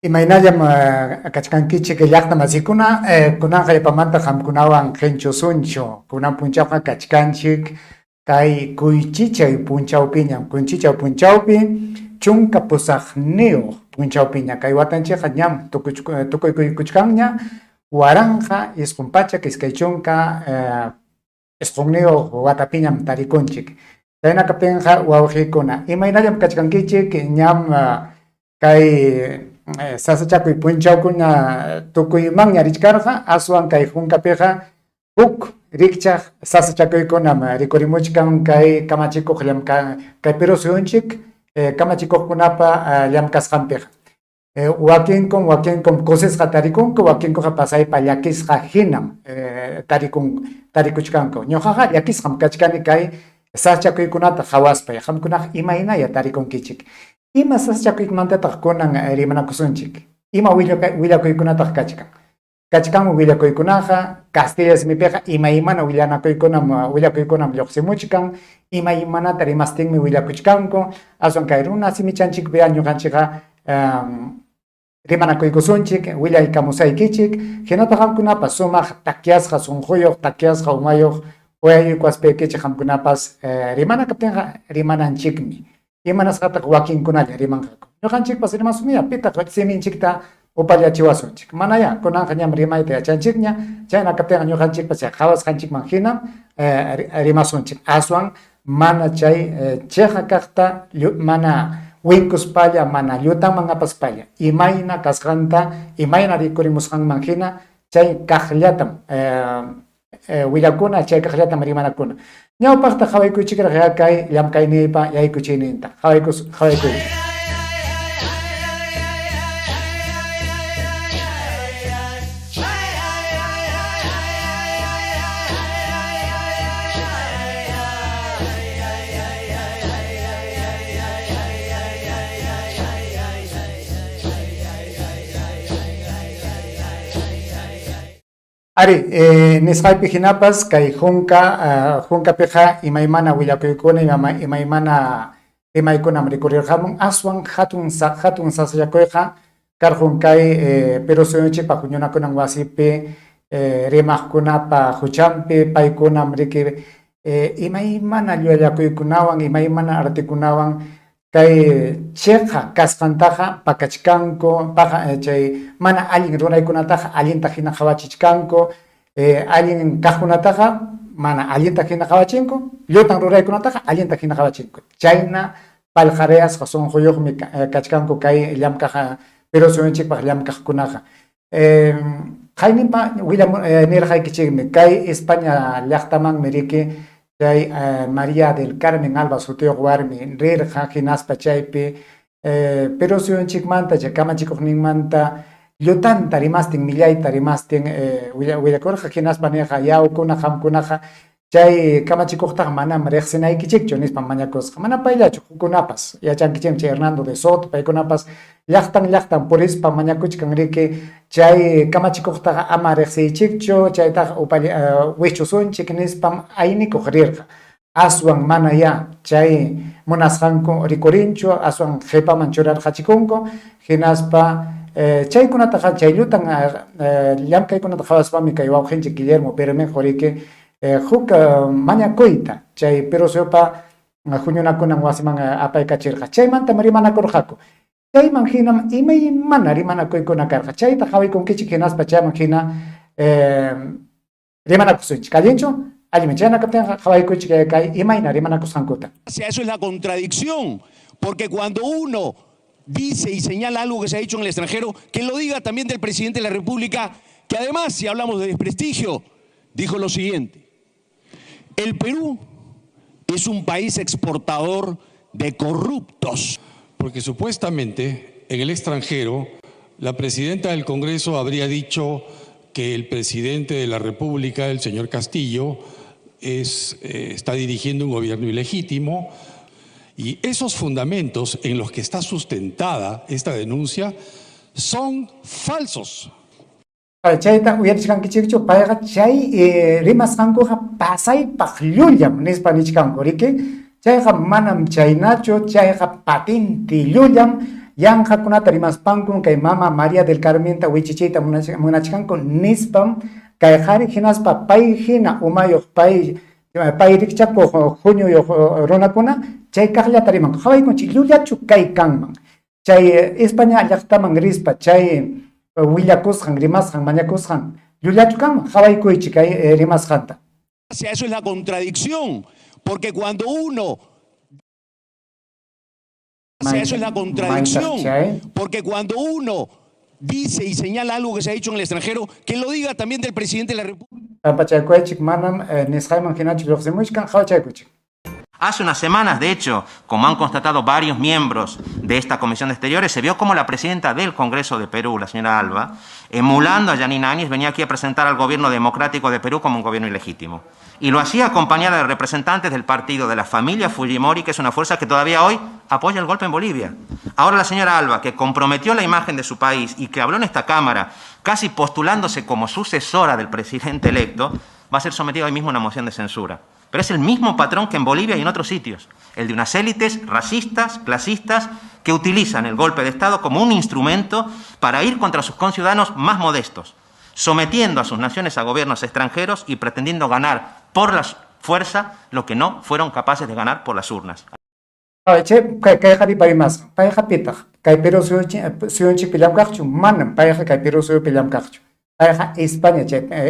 Imaynallam kachkankichik llaqta masikuna kunanqa yapamanta hamkunawan qinchusunchu kunan punchawqa kachkanchik kay kuychichay punchawpiña kuychichay punchawpi chunka pusaqniyuq punchawpiña kay watanchikqa ñam tukuy kuykuchkanña waranqa isqun pachak iskay chunka isqunniyuq watapiñam tarikunchik chayna kaptinqa wawqiykuna imaynallam kachkankichik ñam kay sasachakuy punchawkuna tukuymanña richkarqa aswan kay junkapiqa huk rikchaq sasachakuykunam rikurimuchkan kay kamachikuq kay Perú suyunchik kamachikuqkunapa llamkasqanpiqa wakinkum kusisqa tarikunku wakinkuqa pasaypa llakisqa hinam tarikuchkanku ñuqaqa llakisqam kachkani kay sasachakuykunata hawaspay qamkunaqa imaynaya tarikunkichik ima sasachakuymantataq kunan rimanakusunchik ima willakuykunataq kachkanmu willakuykunaqa Castilla simipiqa imaymana willakuykunam lluqsimuchkan imaymanata rimastinmi willakuchkanku aswan kay runa simichanchikpi ñuqanchikqa rimanakuykusunchik willaykamusaykichik hinata qamkunapas sumaq takiasqa sunquyuq takiasqa umayuq uyayuykwaspaykichik qamkunapas rimana kaptinqa rimananchikmi imanasqataq wakinkunalla rimanqaku ñuqanchikpas rimasuniya pitaq siminchikta upallachiwasunchik manaya kunanqa ñam rimayta yachanchikña chayna kaptinqa ñuqanchikpas qhawasqanchikman hinam rimasunchik aswan mana chay chiqa kaqta mana winkuspalla mana llutanman apaspalla imayna kasqanta imayna rikurimusqanman hina chay kaqllatam willakuna chay kaqllatam rimanakuna ñawpaqta qhawaykuychikraq kay llamkayniypa yaykuchiyninta qhawaykuy Ari, nisqaypi hinapas kay junkapiqa imaymana willakuykuna imaymana rimaykunam rikurirqamun aswan hatun sasachakuyqa karqun kay Perú suyunchikpa huñunakunan wasipi rimaqkunapa huchanpi paykunam riki imaymana llallakuykunawan imaymana artikunawan kay chiqa kasqantaqa pakachkanku chay mana allin ruraykunataqa allinta hina qawachichkanku allin kaqkunataqa mana allinta hina qawachinku llutan ruraykunataqa allinta hina qawachinku chayna palqariyasqa sunquyuqmi kachkanku kay llamkaq Perú suyunchikpaq llamkaqkunaqa qayninpa nirqaykichikmi kay España llaqtamanmi riki chay María del Carmen Alba sutiyuq warmi rirqa hinaspa chaypi Perú suyunchikmanta chay kamachikuqninmanta llutanta rimastin millayta rimastin willakurqa hinaspa niqa yawkuna qamkunaqa chay kamachikuqtaqa manam riqsinaykichikchu nispa mañakusqa mana payllachu hukunapas yachankichikmi chay Hernando de Soto paykunapas llaqtan purispa mañakuchkan riki chay kamachikuqtaqa ama riqsiychikchu chaytaqa wichusunchik nispam aynikuq rirqa aswan mana ya chay munasqanku rikurinchu aswan qhipaman churarqachikunku hinaspa chaykunataqa chay llutan llamkaykunata qawaspami kay wawqinchik Guillermo Bermejo riki huk mañakuyta chay Perú suyupa huñunakunan wasiman apaykachirqa chaymanta rimanakurqaku chayman hinam imaymana rimanakuykuna karqa chayta qhawaykunkichik hinaspa chayman hina rimanakusunchik allinchu allimi chayna kaptinqa qhawaykuychik kay imayna rimanakusqankuta. Eso es la contradicción, porque cuando uno dice y señala algo que se ha dicho en el extranjero, que lo diga también del presidente de la República, que además, si hablamos de desprestigio, dijo lo siguiente: el Perú es un país exportador de corruptos. Porque supuestamente en el extranjero la presidenta del Congreso habría dicho que el presidente de la República, el señor Castillo, está dirigiendo un gobierno ilegítimo, y esos fundamentos en los que está sustentada esta denuncia son falsos. Chayta uyarichkankichikchu payqa chay rimasqankuqa pasaypaq llullam nispa nichkanku riki chayqa manam chaynachu chayqa patinti llullam yanqakunata rimaspankun kay mama María del Carmenta wichichita munachkanku nispam kay qhari hinaspa pay hina umayuq pay rikchakuq junio runakuna chay kaqllata rimanku qhawaykunchik llullachu kay kanman chay España llaqtaman rispa chay willakusqan rimasqan mañakusqan llullachu kanman qhawaykuychik kay rimasqanta. Eso es la contradicción, porque cuando uno... Eso es la contradicción, porque cuando uno dice y señala algo que se ha dicho en el extranjero, que lo diga también del presidente de la República. Hace unas semanas, de hecho, como han constatado varios miembros de esta Comisión de Exteriores, se vio como la presidenta del Congreso de Perú, la señora Alba, emulando a Yanina Áñez, venía aquí a presentar al gobierno democrático de Perú como un gobierno ilegítimo. Y lo hacía acompañada de representantes del partido de la familia Fujimori, que es una fuerza que todavía hoy apoya el golpe en Bolivia. Ahora la señora Alba, que comprometió la imagen de su país y que habló en esta Cámara, casi postulándose como sucesora del presidente electo, va a ser sometida hoy mismo a una moción de censura. Pero es el mismo patrón que en Bolivia y en otros sitios, el de unas élites racistas, clasistas, que utilizan el golpe de Estado como un instrumento para ir contra sus conciudadanos más modestos, sometiendo a sus naciones a gobiernos extranjeros y pretendiendo ganar por la fuerza lo que no fueron capaces de ganar por las urnas.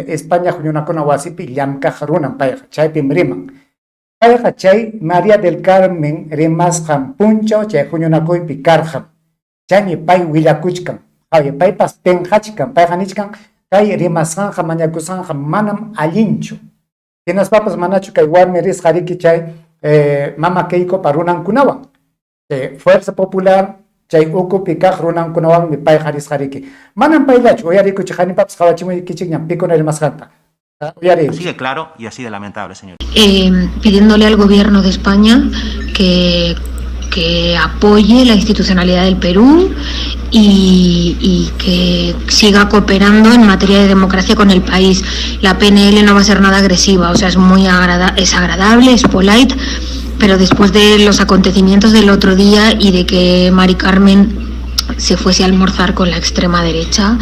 España huñunakuna wasipi llamkaq runan payqa chaypim riman. Payqa chay María del Carmen rimasqan punchaw chay huñunakuypi karqan. Chaymi pay willakuchkan. Paypas penqachkan, payqa nichkan kay rimasqanqa mañakusqanqa manam allinchu. Hinaspapas manachu kay warmi risqariki chay mama Keiko runankunawan. Fuerza Popular chay ukupi kaq runankunawanmi payqa risqariki. Manam payllachu uyarikuchik hanipapas qhawachimuykichin ñan pikuna rimasqanta. Así de claro y así de lamentable, señor. Pidiéndole al gobierno de España que apoye la institucionalidad del Perú y que siga cooperando en materia de democracia con el país. La PNL no va a ser nada agresiva, o sea, es agradable, es polite, pero después de los acontecimientos del otro día y de que Mari Carmen se fuese a almorzar con la extrema derecha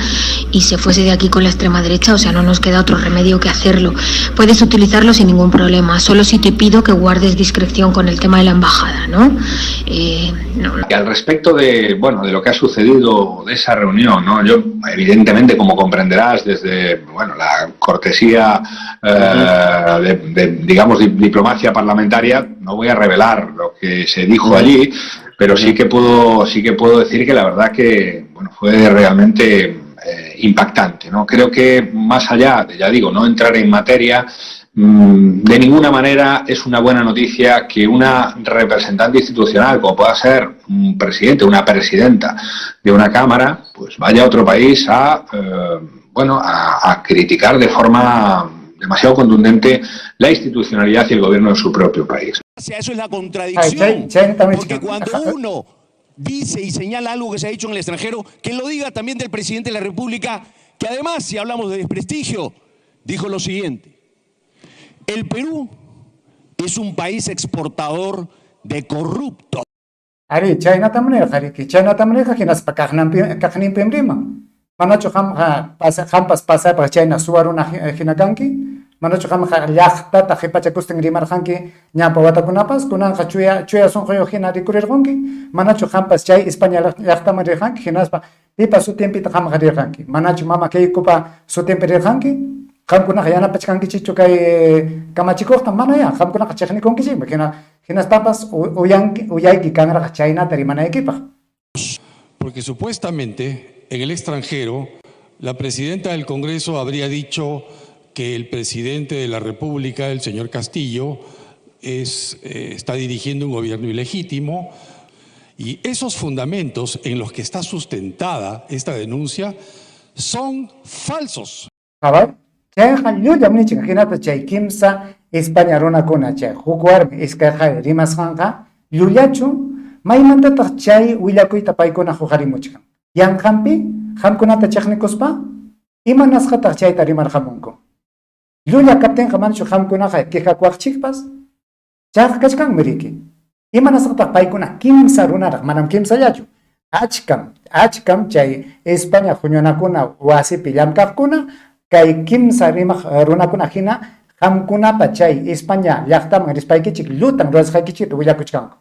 y se fuese de aquí con la extrema derecha, o sea, no nos queda otro remedio que hacerlo. Puedes utilizarlo sin ningún problema, solo si te pido que guardes discreción con el tema de la embajada, ¿no? No. Y al respecto de lo que ha sucedido de esa reunión, ¿no? Yo, evidentemente, como comprenderás, desde la cortesía digamos, diplomacia parlamentaria, no voy a revelar lo que se dijo allí, pero sí que puedo decir que la verdad que fue realmente impactante, ¿no? Creo que más allá de, ya digo, no entrar en materia, de ninguna manera es una buena noticia que una representante institucional, como pueda ser un presidente, una presidenta de una Cámara, pues vaya a otro país a criticar de forma demasiado contundente la institucionalidad y el gobierno de su propio país. Eso es la contradicción, porque cuando uno dice y señala algo que se ha dicho en el extranjero, que lo diga también del presidente de la República, que además, si hablamos de desprestigio, dijo lo siguiente: el Perú es un país exportador de corruptos. Ari, China también, que nas pa kaqnin pimrima. Manachu hampas pasa pa China suwaruna hinakanki. Manachu hamqa llaqtata qipachakustin rimarqanki ñapa watakunapas kunanqa chuya sunquyo hina rikurirqunki. Manachu hampas chay España llaqtaman rirqanki hinaspa pipa sutimpita hamqa rirqanki. Manachu mama Keikopa sutimpi rirqanki. Qamkunaqa yanapachkankichichu kay kamachikuqta mana ya qamkunaqa chiqnikunkichikmi hinaspapas uyayki kanraqa chaynata rimanaykipaq. Porque supuestamente en el extranjero la presidenta del Congreso habría dicho que el presidente de la República, el señor Castillo, está dirigiendo un gobierno ilegítimo, y esos fundamentos en los que está sustentada esta denuncia son falsos. España runakuna chay hukwarmi iskayqa rimasqanqa llullachu maymantataq chay willakuyta paykuna huqarimuchkan. Yanqanpi qamkunata chiqnikuspa imanasqataq chayta rimarqamunku. Llulla kaptinqa manachu qamkunaqa qhiqakuaqchikpas chayqa kachkanmi riki. Imanasqataq paykuna kimsa runaraq manam kimsallachu. achkam chay España huñunakuna wasipi llamkaqkuna kay kimsa rimaq runakuna hina hamkunapa chay España llaqtaman rispaykichik lutan ruwasqaykichik willakuchkanku.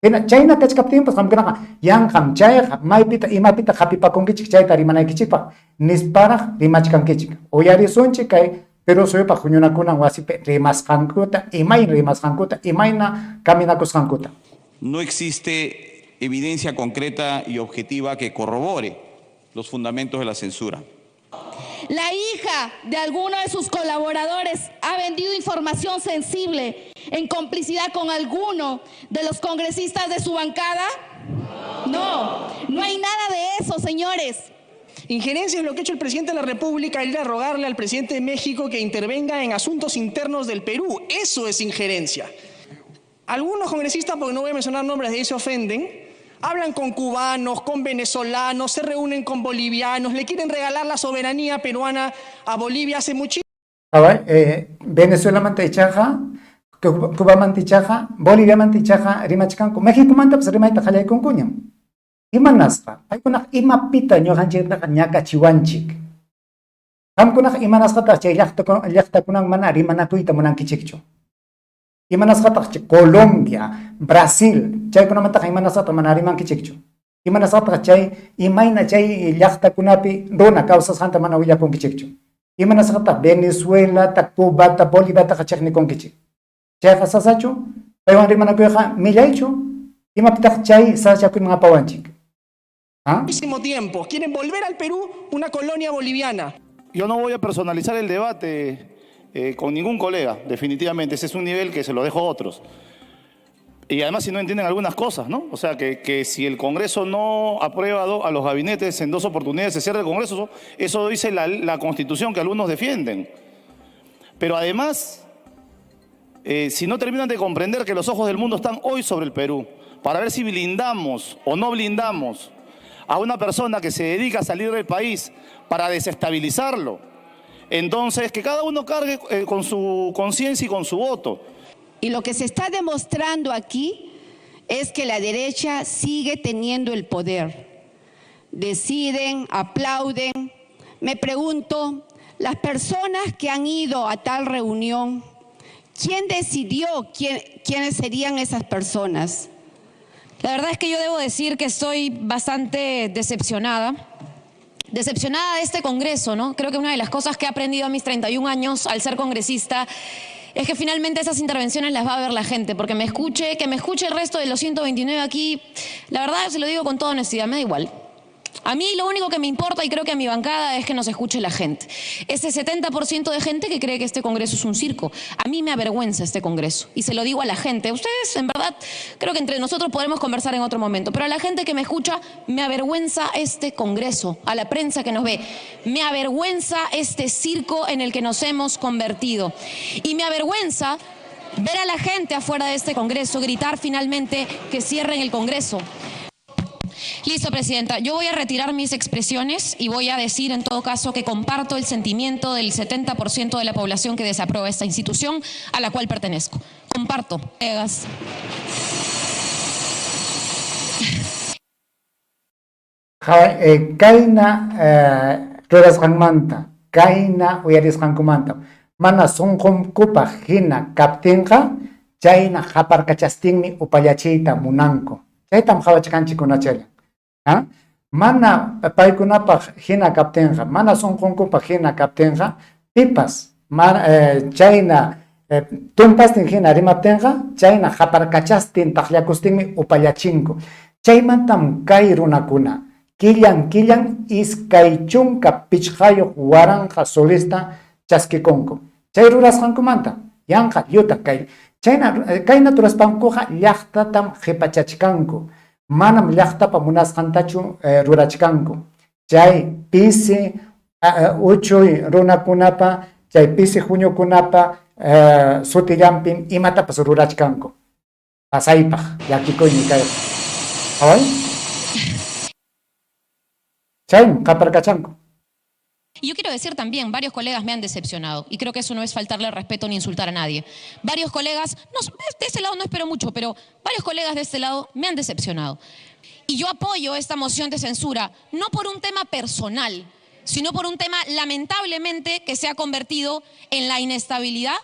Hina chayna kachkaptinpas hamkunaqa yanqam chayqa maypita imapita hapipakunkichik chayta rimanaykichikpaq nisparaq rimachkankichik. Uyarisunchik kay Perú suyupa huñunakunan wasipi rimasqankuta imayna caminakusqankuta. No existe evidencia concreta y objetiva que corrobore los fundamentos de la censura. La hija de alguno de sus colaboradores ha vendido información sensible en complicidad con alguno de los congresistas de su bancada. No hay nada de eso, señores. Injerencia es lo que ha hecho el presidente de la República al ir a rogarle al presidente de México que intervenga en asuntos internos del Perú. Eso es injerencia. Algunos congresistas, porque no voy a mencionar nombres, de ahí se ofenden, hablan con cubanos, con venezolanos, se reúnen con bolivianos, le quieren regalar la soberanía peruana a Bolivia hace muchísimo. Venezuela mantichaja, Cuba mantichaja, Bolivia mantichaja, rimachkanku, México mantapas rimayta qallaykunkuñam. Imanasqa, paykunaq imapita ñuqanchiktaqa ñakachiwanchik. Qamkunaq imanasqataq chay llaqtakunan mana rimanakuyta munankichikchu. Imanasqataq chay Colombia, Brasil, chaykunamantaqa imanasqataq mana rimankichikchu. Imanasqataq chay imayna chay llaqtakunapi runa kawsasqanta mana willakunkichikchu. Imanasqataq Venezuela, Cuba, Bolivia chaqnikunkichik. Chayqa sasachu, paywan rimanakuyqa millaychu, imapitaq chay sasachakuymanta pawanchik. Muchísimo tiempo. Quieren volver al Perú una colonia boliviana. Yo no voy a personalizar el debate con ningún colega, definitivamente. Ese es un nivel que se lo dejo a otros. Y además si no entienden algunas cosas, ¿no? O sea, que si el Congreso no aprueba a los gabinetes en 2 oportunidades se cierra el Congreso, eso dice la Constitución que algunos defienden. Pero además, si no terminan de comprender que los ojos del mundo están hoy sobre el Perú, para ver si blindamos o no blindamos a una persona que se dedica a salir del país para desestabilizarlo, entonces que cada uno cargue con su conciencia y con su voto. Y lo que se está demostrando aquí es que la derecha sigue teniendo el poder. Deciden, aplauden. Me pregunto, las personas que han ido a tal reunión, ¿quién decidió quiénes serían esas personas? La verdad es que yo debo decir que estoy bastante decepcionada de este Congreso, ¿no? Creo que una de las cosas que he aprendido a mis 31 años al ser congresista es que finalmente esas intervenciones las va a ver la gente, porque que me escuche el resto de los 129 aquí, la verdad se lo digo con toda honestidad, me da igual. A mí lo único que me importa, y creo que a mi bancada, es que nos escuche la gente. Ese 70% de gente que cree que este Congreso es un circo. A mí me avergüenza este Congreso. Y se lo digo a la gente. Ustedes, en verdad, creo que entre nosotros podremos conversar en otro momento. Pero a la gente que me escucha, me avergüenza este Congreso. A la prensa que nos ve, me avergüenza este circo en el que nos hemos convertido. Y me avergüenza ver a la gente afuera de este Congreso gritar finalmente que cierren el Congreso. Listo, Presidenta. Yo voy a retirar mis expresiones y voy a decir en todo caso que comparto el sentimiento del 70% de la población que desaprueba esta institución a la cual pertenezco. Comparto, colegas. Kaina ruwasqanmanta, kaina uyarisqankumanta. Mana sunqunkupa hina kaptinqa, chayna haparkachastinmi upallachiyta munanku. Chaytam hawachkanchikkunachaylla. Mana paykunapaq hina kaptinqa, mana sunqunkupa hina kaptinqa, pipas chayna tumpastin hina rimaptinqa, chayna haparkachastin taqllakustinmi upallachinku. Chaymantam kay runakuna killan iskay chunka pichqayuq waranqa solista chaskikunku. Chay rurasqankumanta yanqa yuta kay. Kayna turaspankuqa llaqtatam qhipachachkanku. Manam llaqtapa munasqantachu rurachkanku. Chay pisi uchuy runakunapa, chay pisi huñukunapa sutillanpin imatapas rurachkanku. Pasaypaq llakikuymi kay. ¿Ay? Chay qaparkachanku. Y yo quiero decir también, varios colegas me han decepcionado, y creo que eso no es faltarle al respeto ni insultar a nadie. Varios colegas, de este lado no espero mucho, pero varios colegas de este lado me han decepcionado. Y yo apoyo esta moción de censura, no por un tema personal, sino por un tema lamentablemente que se ha convertido en la inestabilidad,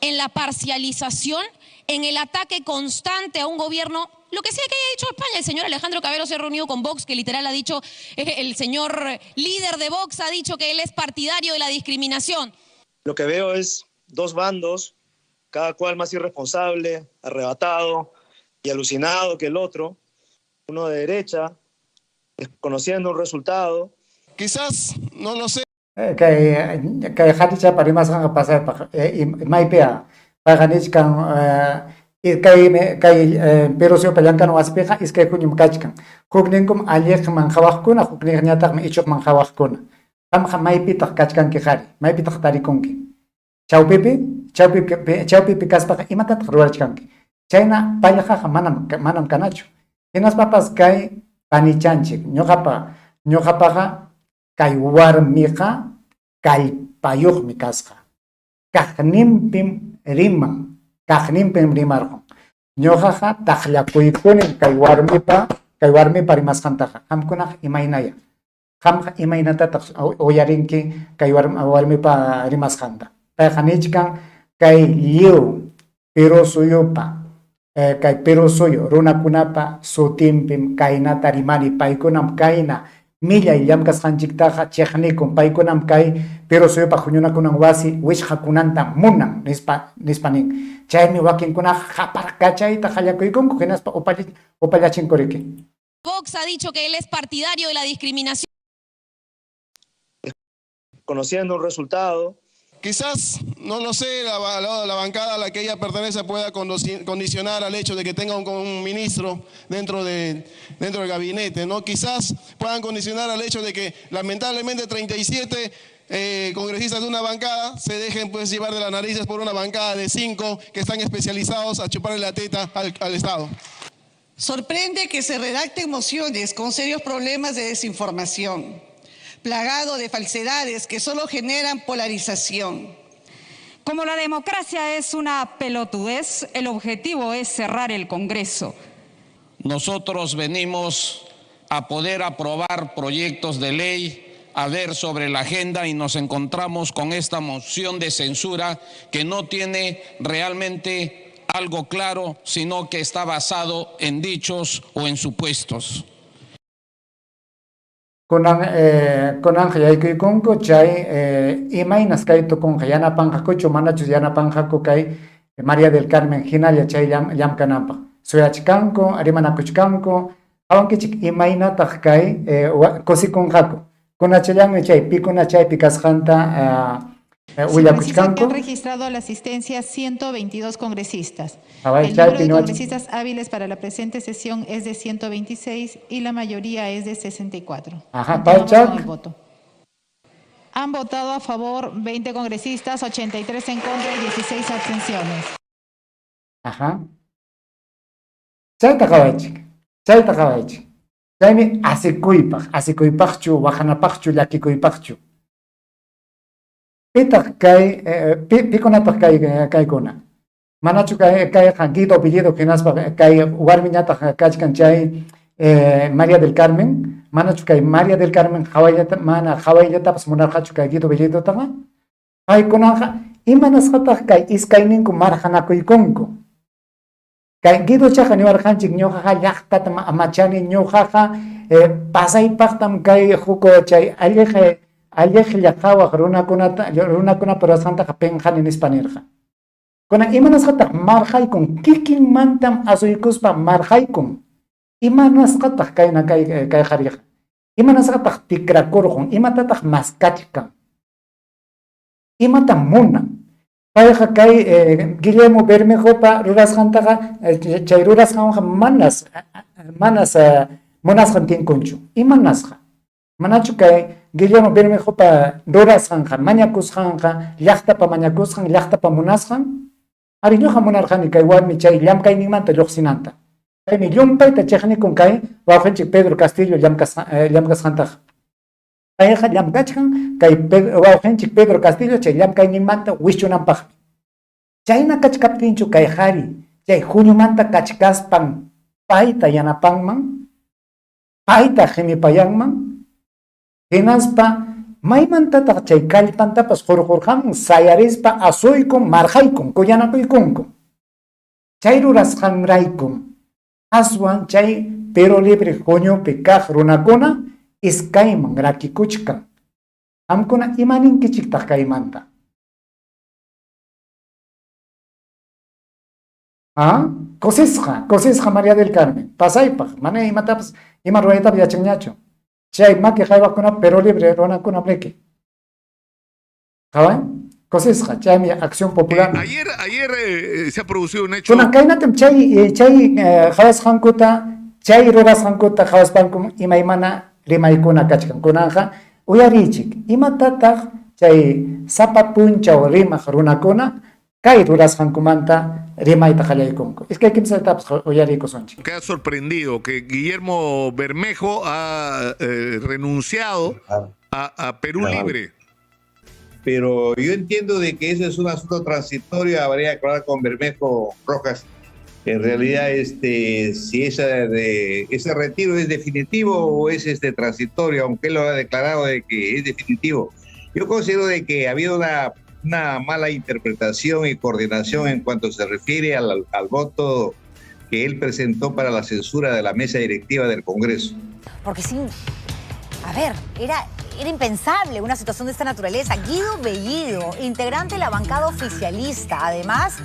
en la parcialización, en el ataque constante a un gobierno. Lo que sea que haya dicho España, el señor Alejandro Cabero se ha reunido con Vox, que literal ha dicho, el señor líder de Vox ha dicho que él es partidario de la discriminación. Lo que veo es dos bandos, cada cual más irresponsable, arrebatado y alucinado que el otro, uno de derecha, desconociendo un resultado. Quizás, no lo sé. Kay haticha parimas kan pasar maipea paganich kan pero sio palankan waspeka iskay kunyum kachkan hukninkum aliyek man khawakuna huknik nyatak ma ichok man khawakuna kam maipi tak kachkan ki khari maipi tak tarikunki chawpipi kaspa imata ruarchkanki chayna pallaja manam kanachu tinas papas kay panichanchik ñoqapaqa kay warmiqa kallpayuqmi kasqa kaqninpim rimarqun ñuqaqa taqllakuykuni kay warmipa rimasqantaqa qamkunaq imaynaya qamqa imaynatataq uyarinki kay warmipa rimasqanta payqa nichkan kay lliw kay Perú suyo runakunapa sutinpim kaynata rimani paykunam kayna millay llamkasqanchiktaqa chiqnikun paykunam kay Perú suyupa huñunakunan wasi wishqakunanta munan nispanin chaymi wakinkunaqa qaparkachayta qallakuykunku hinaspa upallachinkuriki. Vox ha dicho que él es partidario de la discriminación. Conociendo un resultado. Quizás, no lo sé, la bancada a la que ella pertenece pueda condicionar al hecho de que tenga un ministro dentro del gabinete, ¿no? Quizás puedan condicionar al hecho de que lamentablemente 37 congresistas de una bancada se dejen pues llevar de las narices por una bancada de 5 que están especializados a chuparle la teta al Estado. Sorprende que se redacten mociones con serios problemas de desinformación, plagado de falsedades que solo generan polarización. Como la democracia es una pelotudez, el objetivo es cerrar el Congreso. Nosotros venimos a poder aprobar proyectos de ley, a ver sobre la agenda y nos encontramos con esta moción de censura que no tiene realmente algo claro, sino que está basado en dichos o en supuestos. Kunan hayaykuykunku chay imaynas kay tukunqa yanapanqakuchu manachu yanapanqaku kay María del Carmen hinalla chay llamkananpaq suyachkanku rimanakuchkanku awankichik imaynataq kay kusikunqaku kunachallanmi chay pikuna chaypi kasqanta willakuchkanku. Han registrado la asistencia 122 congresistas. El número de congresistas hábiles para la presente sesión es de 126 y la mayoría es de 64. Con el voto. Han votado a favor 20 congresistas, 83 en contra y 16 abstenciones. Chayta qawaychik. Chaymi asikuypaqchu, wahanapaqchu, llakikuypaqchu. Pitaq kay pikunataq kaykuna manachu kay Guido Bellido hinaspa kay warmiñataq kachkan chay María del Carmen manachu kay María del Carmen hawaylatapas munarqachu kay Guido Bellidotaqa paykunaqa imanasqataq kay iskayninku marhanakuykunku kay Guido chaqa niwarqanchik ñuqaqa llaqtata amachani ñuqaqa pasaypaqtam kay huko chay alliqlla qawaq runakuna parasqantaqa penqani nispanirqa kunan imanasqataq marhaykun kikinmantam asuykuspa marhaykun imanasqataq kay qhariqa imanasqataq tikrakurqun imatataq maskachkan imatam munan payqa kay Guillermo Bermejopa rurasqantaqa chay rurasqanqa manas munasqan tinkunchu imanasqa manachu kay Guillermo Bermejopa rurasqanqa mañakusqanqa llaqtapa mañakusqan llaqtapa munasqan ari ñuqa munarqani kay warmi chay llamkayninmanta lluqsinanta kaymi llumpayta chiqnikun kay wawqinchik Pedro Castillo llamkasqantaqa payqa llamkachkan kay wawqinchik Pedro Castillo chay llamkayninmanta wischunanpaqmi chayna kachkaptinchu kay qhari chay huñumanta kachkaspan payta yanapanman paita qhimipayanman, hinaspa maymantataq chay kallpantapas hurqurqaman sayarispa asuykun marqaykun kuyanakuykunku. Chay rurasqanraykun aswan chay Perú Libre Juniopi kaq runakuna iskayman rakikuchkan. Amkuna imaninkichiktaq kaymanta. Cosisqa María del Carmen, pasaypaq, mana imatapas, ima ruraytapas yachanñachu. Chay maki qaywaqkuna Perú Libre runakuna bleki. ¿Qawan? Cosisqa, chaymi Acción Popular. Ayer se ha producido un hecho. Kunan kaynatam chay qhawasqankuta, chay rurasqankuta qhawaspankum imaymana rimaykuna kachkan. Kunanja uyarichik, imatataq chay sapa punchaw rimaq runakuna kay rurasqankumanta rimayta qallaykunku. Es que kimsatapas uyarikusunchik. Queda sorprendido que Guillermo Bermejo ha renunciado a Perú Libre. Pero yo entiendo de que eso es un asunto transitorio, habría que hablar con Bermejo Rojas. En realidad, si ese retiro es definitivo o es transitorio, aunque él lo ha declarado de que es definitivo. Yo considero de que ha habido una mala interpretación y coordinación en cuanto se refiere al voto que él presentó para la censura de la mesa directiva del Congreso. Porque era impensable una situación de esta naturaleza. Guido Bellido, integrante de la bancada oficialista, además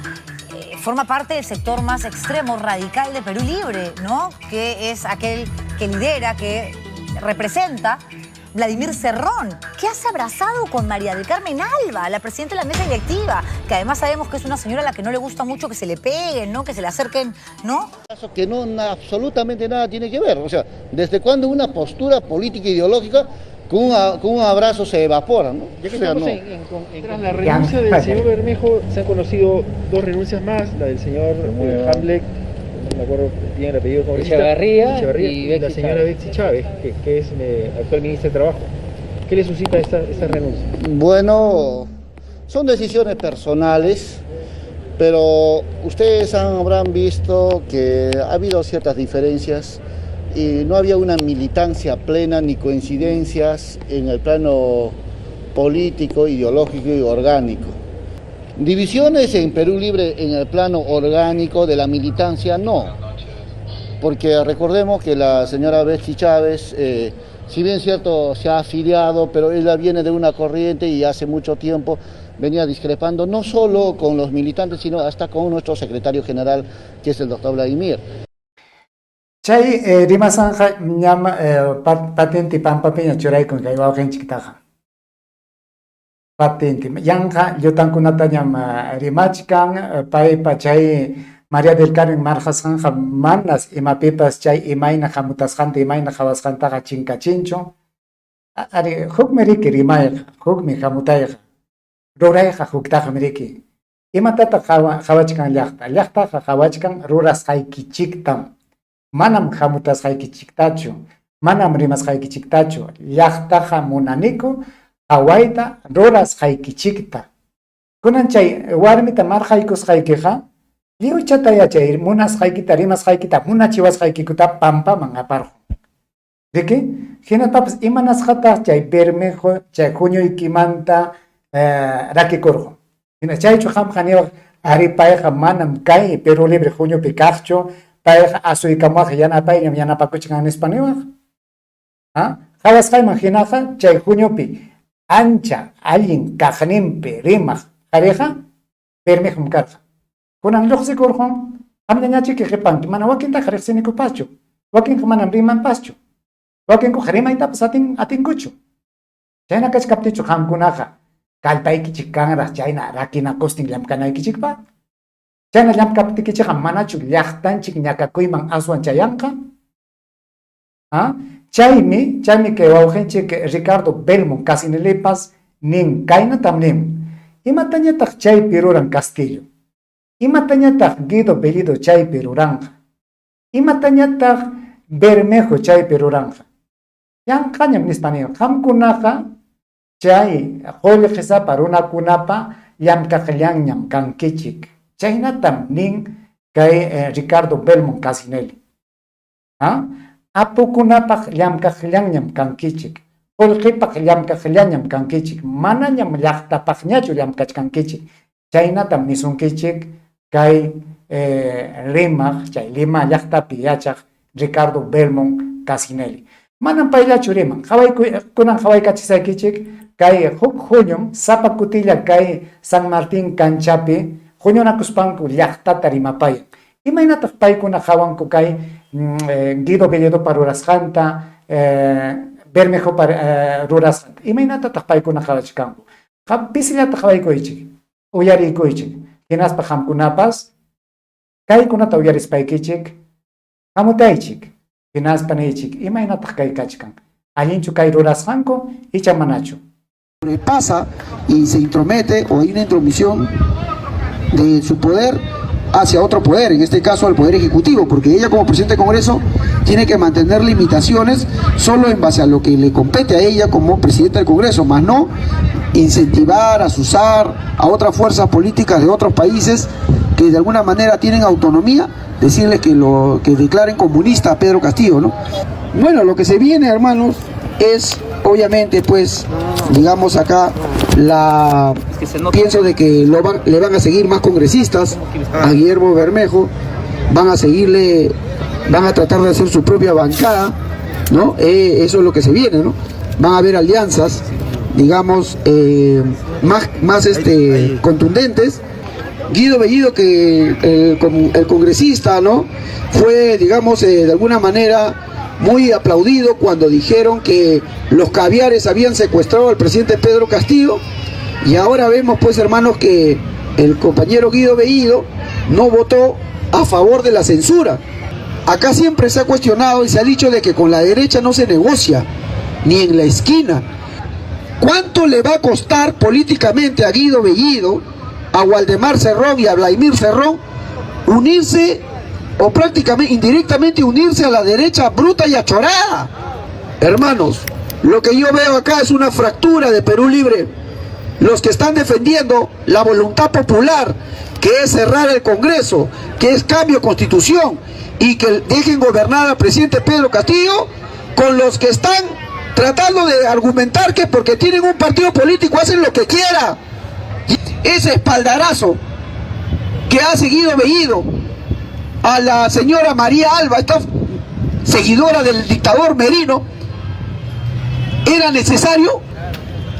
forma parte del sector más extremo, radical de Perú Libre, ¿no? Que es aquel que lidera, que representa Vladimir Cerrón, que has abrazado con María del Carmen Alba, la presidenta de la mesa directiva, que además sabemos que es una señora a la que no le gusta mucho que se le peguen, ¿no? Que se le acerquen, ¿no? Que no absolutamente nada tiene que ver. O sea, ¿desde cuándo una postura política e ideológica con un abrazo se evapora, ¿no? Ya que estamos tras la renuncia del señor Bermejo, se han conocido dos renuncias más, la del señor Hamlet, no me acuerdo bien el apellido congresista, Echeverría y la señora Betsy Chávez, que es actual ministra de Trabajo. ¿Qué le suscita esta renuncia? Bueno, son decisiones personales, pero ustedes habrán visto que ha habido ciertas diferencias y no había una militancia plena ni coincidencias en el plano político, ideológico y orgánico. Divisiones en Perú Libre en el plano orgánico de la militancia no, porque recordemos que la señora Betsy Chávez, si bien cierto se ha afiliado, pero ella viene de una corriente y hace mucho tiempo venía discrepando no solo con los militantes, sino hasta con nuestro secretario general, que es el doctor Vladimir. Chay rimasanja ñama patente pampapiña churaykun kay wawqinchiktaqa. Patente yanja llutankunata ñama rimachkan paypa chay María del Carmen marqasqanja manas imapipas chay imayna hamutasqanta imayna qhawasqantaqa chinkachinchu. Ari hukmi riki rimayqa, hukmi hamutayqa, rurayqa huktaqa riki. Imatata qhawachkan llaqtaqa qhawachkan rurasqaykichiktam. Manam hamutasqaykichiktachu, manam rimasqaykichiktachu, llaqtaqa munaniku qhawayta rurasqaykichikta. Kunan chay warmita marqaykusqaykiqa lliwchata yachay munasqaykita rimasqaykita munachiwasqaykikuta pampaman aparqun. ¿De qué? Hinatapas imanasqataq chay Bermejo chay Junioykimanta rakikurqun. Hina chaychu qamqa niwaq ari payqa manam kay Perú Libre Juniopi kaqchu, payqa asuykamuaq yanapayñam yanapakuchkan nispaniwaq. Qhawasqayman hinaqa chay Juniopi ancha allin kaqninpi rimaq qhariqa Bermejom karqa. Kunan lluqsikurqun qamñañachiki qipanki mana wakintaqa riqsinikupachu, wakinqa manam rimanpaschu, wakinku rimaytapas atinkuchu. Chayna kachkaptichu qamkunaqa kallpaykichik kanraq chayna rakinakustin llamkanaykichikpa. Chayna llamkaptikichikqa manachu llaqtanchik ñakakuyman aswan chayanqa. Chaymi kay wawqinchik Ricardo Belmont Casinilipas nin kaynatam nin. Imatañataq chaypi ruran Castillo, imatañataq Guido Bellido chaypi ruranqa, imatañataq Bermejo chaypi ruranqa. Yanqañam nispaniqa qamkunaqa chay qullqisapa runakunapa llamkaqllañam kankichik. Chaynatam nin kay Ricardo Belmont Casinelli. apukunapaq llamkaqllañam kankichik, qullqipaq llamkaqllañam kankichik, manañam llaqtapaqñachu llamkachkankichik. Chaynatam nisunkichik kay rimaq, chay Lima llaqtapi yachaq Ricardo Belmont Casinelli. Manam payllachu riman, kunan hawaykachisaykichik kay huk junio sapa kutilla kay San Martín canchapi huñunakuspanku llaqtata rimapayan. Imaynataq paykuna hawanku kay Guido Bellido para rurasqanta, Bermejo para rurasqanta. Imaynatataq paykuna hawachkanku. Pisillataq hawaykuychik, uyarikuychik. Hinaspa hamkunapas kaykunata uyarispaykichik, hamutaychik. Hinaspa niychik, imaynataq kay kachkan. Allinchu kay rurasqanku, icha manachu. Pasa y se intromete o hay una intromisión de su poder hacia otro poder, en este caso al poder ejecutivo, porque ella como presidente del Congreso tiene que mantener limitaciones solo en base a lo que le compete a ella como presidenta del Congreso, más no incentivar, asusar a otras fuerzas políticas de otros países que de alguna manera tienen autonomía, decirles que declaren comunista a Pedro Castillo, ¿no? Bueno, lo que se viene, hermanos, es obviamente, pues, digamos acá, pienso de que le van a seguir más congresistas a Guillermo Bermejo, van a tratar de hacer su propia bancada, ¿no? Eso es lo que se viene, ¿no? Van a haber alianzas, digamos, más contundentes. Guido Bellido, que el congresista, ¿no? Fue, digamos, de alguna manera muy aplaudido cuando dijeron que los caviares habían secuestrado al presidente Pedro Castillo, y ahora vemos, pues, hermanos, que el compañero Guido Bellido no votó a favor de la censura. Acá siempre se ha cuestionado y se ha dicho de que con la derecha no se negocia, ni en la esquina. ¿Cuánto le va a costar políticamente a Guido Bellido, a Waldemar Cerrón y a Vladimir Cerrón unirse o prácticamente indirectamente unirse a la derecha bruta y achorada? Hermanos, lo que yo veo acá es una fractura de Perú Libre. Los que están defendiendo la voluntad popular, que es cerrar el Congreso, que es cambio de constitución y que dejen gobernar al presidente Pedro Castillo, con los que están tratando de argumentar que porque tienen un partido político hacen lo que quiera. Ese espaldarazo que ha seguido Bellido a la señora María Alba, esta seguidora del dictador Merino, ¿era necesario?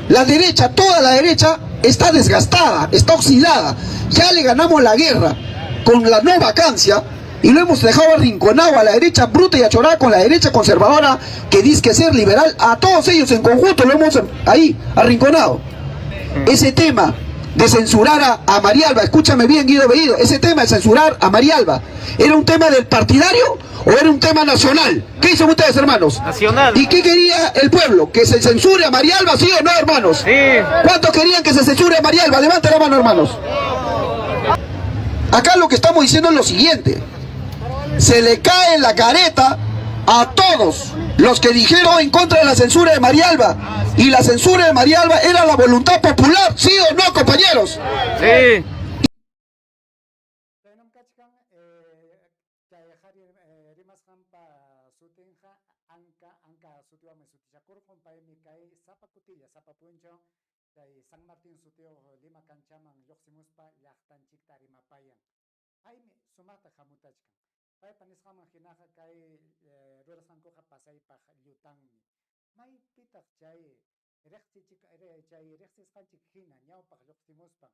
La derecha, toda la derecha, está desgastada, está oxidada. Ya le ganamos la guerra con la no vacancia y lo hemos dejado arrinconado a la derecha bruta y achorada con la derecha conservadora que dice que ser liberal. A todos ellos en conjunto lo hemos ahí arrinconado. Ese tema de censurar a María Alba, escúchame bien, Guido Bellido, ese tema de censurar a María Alba, ¿era un tema del partidario o era un tema nacional? ¿Qué dicen ustedes, hermanos? Nacional. ¿Y qué quería el pueblo? ¿Que se censure a María Alba, sí o no, hermanos? Sí. ¿Cuántos querían que se censure a María Alba? Levanten la mano, hermanos. Acá lo que estamos diciendo es lo siguiente: se le cae la careta a todos los que dijeron en contra de la censura de María Alba. Y la censura de María Alba era la voluntad popular, ¿sí o no, compañeros? Sí. San Martín sutio Lima canchaman yoximuspa llaqtanchikta rimapayan. Aymi sumaqta hamutachkan. Paypa nisqaman hinaqa kay rurasqankuqa pasaypaq llutanmi. Maypitaq chay riqsisqanchik hina ñawpaq lluqsimuspan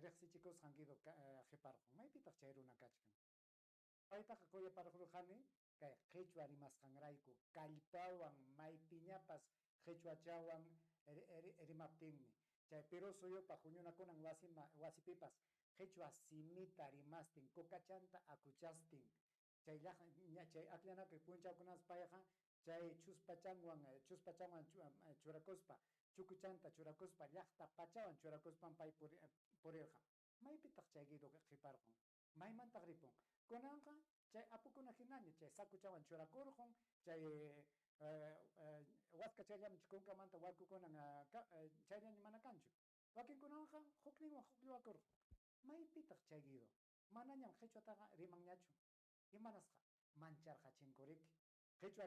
riqsichikusqan Guido hiparqun. Maypitaq chay runa kachkan. Paytaqa kuyaparqurqani kay qhichwa rimasqanrayku kallpawan maypiñapas qhichwachawan rimaptinmi. Chay Perú suyupa huñunakunan wasipipas qhichwa simita rimastin kukachanta akuchastin chay akllanapi punchawkunas payqa chay chuspachanwan churakuspa chukuchanta churakuspa llaqta pachawan churakuspan pay purirqa. Maypitaq chay Guido hiparqun, maymantaq ripun. Kunanqa chay apukuna hinaña chay sakuchawan churakurqun, chay waskachayllaman kunkamanta warkukunan chayllaña mana kanchu. Wakinkunaqa hukninwan hukllawakurqun. Maypitaq chay Guido? Manañam qhichwataqa rimanñachu. Imanasqa mancharqa chinkuriki. qhichwa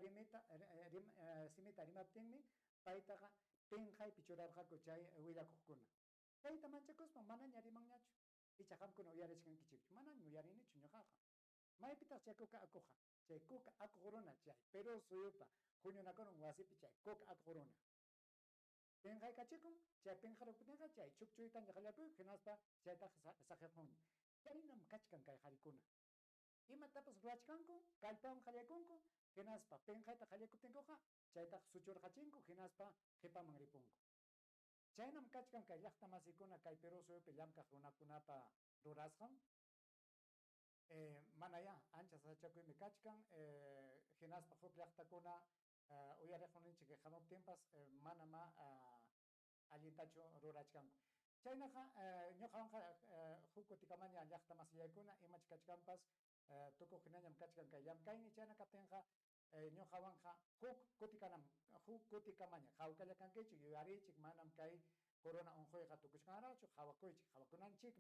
simita rimaptinmi paytaqa penqaypi churarqaku chay willakuqkuna. Chayta manchakuspa manaña rimanñachu. Icha qamkuna uyarishkankichikchu. Manaña uyarinichu ñuqaqa. Maypitaq chay kuka akuqa. Chay kuka akuq runa chay Perú suyupa huñunakunan wasipi chay kuka akuq runa. Penqaykachikun chay penqaruputinqa chay chukchuyta llallapuy hinaspa chaytaqa saqiqunña. Chaynam kachkan kay qharikuna. Imatapas ruachkanku kallpawan qallakunku hinaspa penqayta qallakutinkuqa chaytaqa suchurqachinku hinaspa qipaman ripunku. Chaynam kachkan kay llaqta masiykuna kay Perú suyupi llamkaq runakunapa rurasqan. Manaya ancha sachakuymi kachkan hinaspa huk llaqtakuna uyariqninchik hamuptinpas manama allintachu rurachkanku. Chaynaqa ñuqawanqa huk kutikamaña llaqta masiyaykuna imach kachkanpas tukuq hinañam kachkan kay llamkaymi chayna kaptinqa ñuqawanqa huk kutikamaña hawkalla kankichik yuyarichik manam kay corona unquyqa tukuchkanrachu hawakunanchik.